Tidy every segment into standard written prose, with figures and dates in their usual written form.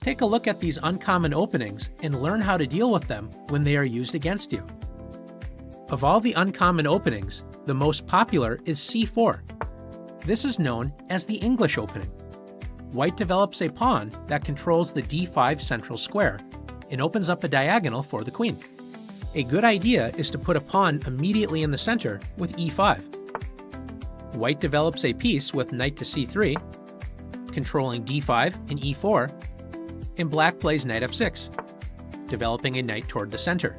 Take a look at these uncommon openings and learn how to deal with them when they are used against you. Of all the uncommon openings, the most popular is c4. This is known as the English opening. White develops a pawn that controls the d5 central square and opens up a diagonal for the queen. A good idea is to put a pawn immediately in the center with e5. White develops a piece with knight to c3, controlling d5 and e4, and black plays knight f6, developing a knight toward the center.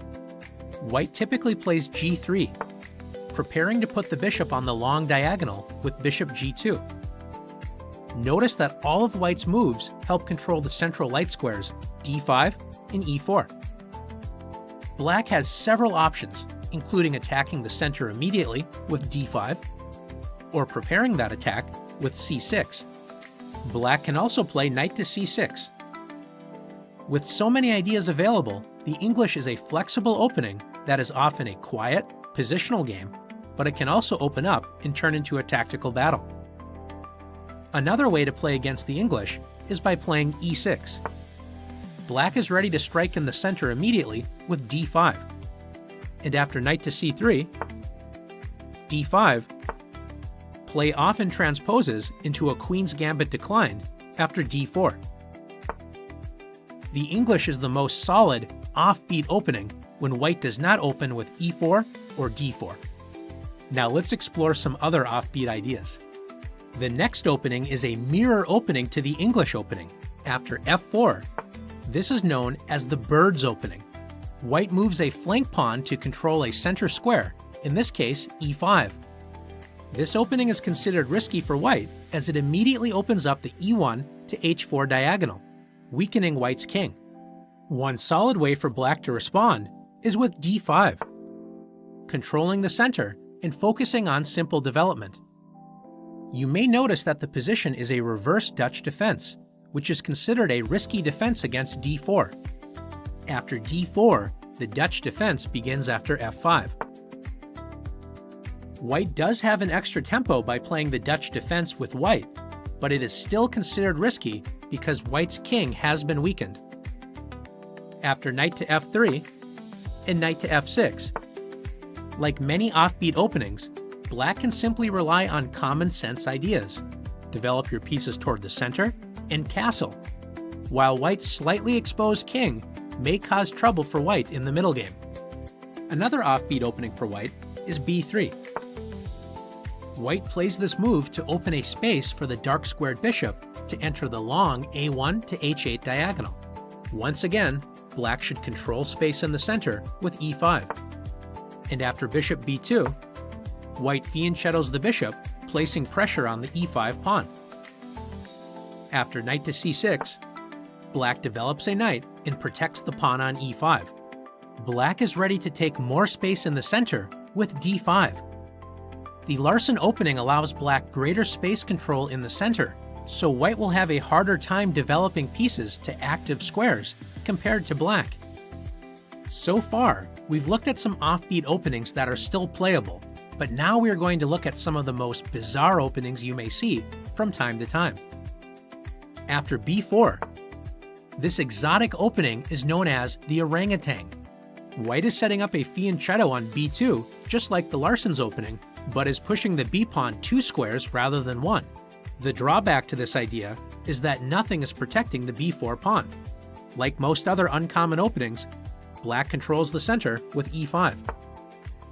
White typically plays g3, preparing to put the bishop on the long diagonal with bishop g2. Notice that all of White's moves help control the central light squares d5 and e4. Black has several options, including attacking the center immediately with d5, or preparing that attack with c6. Black can also play knight to c6. With so many ideas available, the English is a flexible opening that is often a quiet, positional game, but it can also open up and turn into a tactical battle. Another way to play against the English is by playing e6. Black is ready to strike in the center immediately with d5. And after knight to c3, d5, play often transposes into a queen's gambit declined after d4. The English is the most solid, offbeat opening when White does not open with e4 or d4. Now let's explore some other offbeat ideas. The next opening is a mirror opening to the English opening. After f4, this is known as the bird's opening. White moves a flank pawn to control a center square, in this case e5. This opening is considered risky for White as it immediately opens up the e1 to h4 diagonal, weakening White's king. One solid way for Black to respond is with d5, controlling the center and focusing on simple development. You may notice that the position is a reverse Dutch defense, which is considered a risky defense against d4. After d4, the Dutch defense begins after f5. White does have an extra tempo by playing the Dutch defense with White, but it is still considered risky because White's king has been weakened. After knight to f3 and knight to f6, like many offbeat openings, Black can simply rely on common sense ideas, develop your pieces toward the center, and castle, while White's slightly exposed king may cause trouble for White in the middle game. Another offbeat opening for White is b3. White plays this move to open a space for the dark squared bishop to enter the long a1 to h8 diagonal. Once again, Black should control space in the center with e5. And after bishop b2, White fianchettos the bishop, placing pressure on the e5 pawn. After knight to c6, Black develops a knight and protects the pawn on e5. Black is ready to take more space in the center with d5. The Larsen opening allows Black greater space control in the center, so White will have a harder time developing pieces to active squares compared to Black. So far, we've looked at some offbeat openings that are still playable, but now we are going to look at some of the most bizarre openings you may see from time to time. After b4, this exotic opening is known as the orangutan. White is setting up a fianchetto on b2, just like the Larsen's opening, but is pushing the b-pawn 2 squares rather than 1. The drawback to this idea is that nothing is protecting the b4 pawn. Like most other uncommon openings, Black controls the center with e5,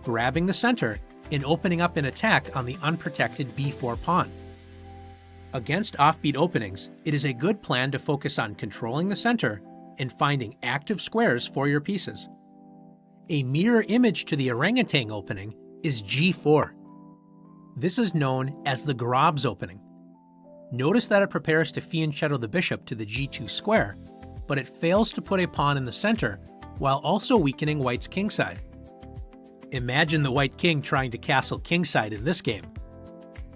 grabbing the center and opening up an attack on the unprotected b4 pawn. Against offbeat openings, it is a good plan to focus on controlling the center and finding active squares for your pieces. A mirror image to the orangutan opening is g4. This is known as the Grob's opening. Notice that it prepares to fianchetto the bishop to the g2 square, but it fails to put a pawn in the center while also weakening White's kingside. Imagine the White king trying to castle kingside in this game.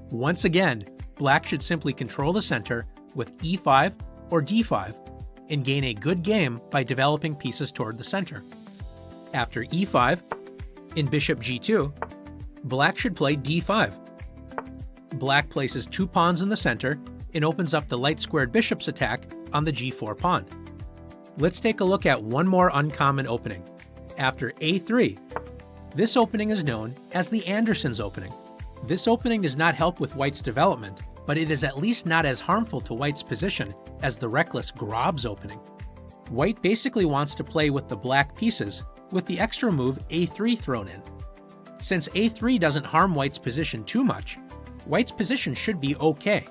Once again, Black should simply control the center with e5 or d5 and gain a good game by developing pieces toward the center. After e5 and bishop g2, Black should play d5. Black places 2 pawns in the center and opens up the light squared bishop's attack on the g4 pawn. Let's take a look at one more uncommon opening. After a3, this opening is known as the Anderson's opening. This opening does not help with white's development, but it is at least not as harmful to white's position as the reckless Grob's opening. White basically wants to play with the black pieces, with the extra move a3 thrown in. Since a3 doesn't harm white's position too much, white's position should be okay.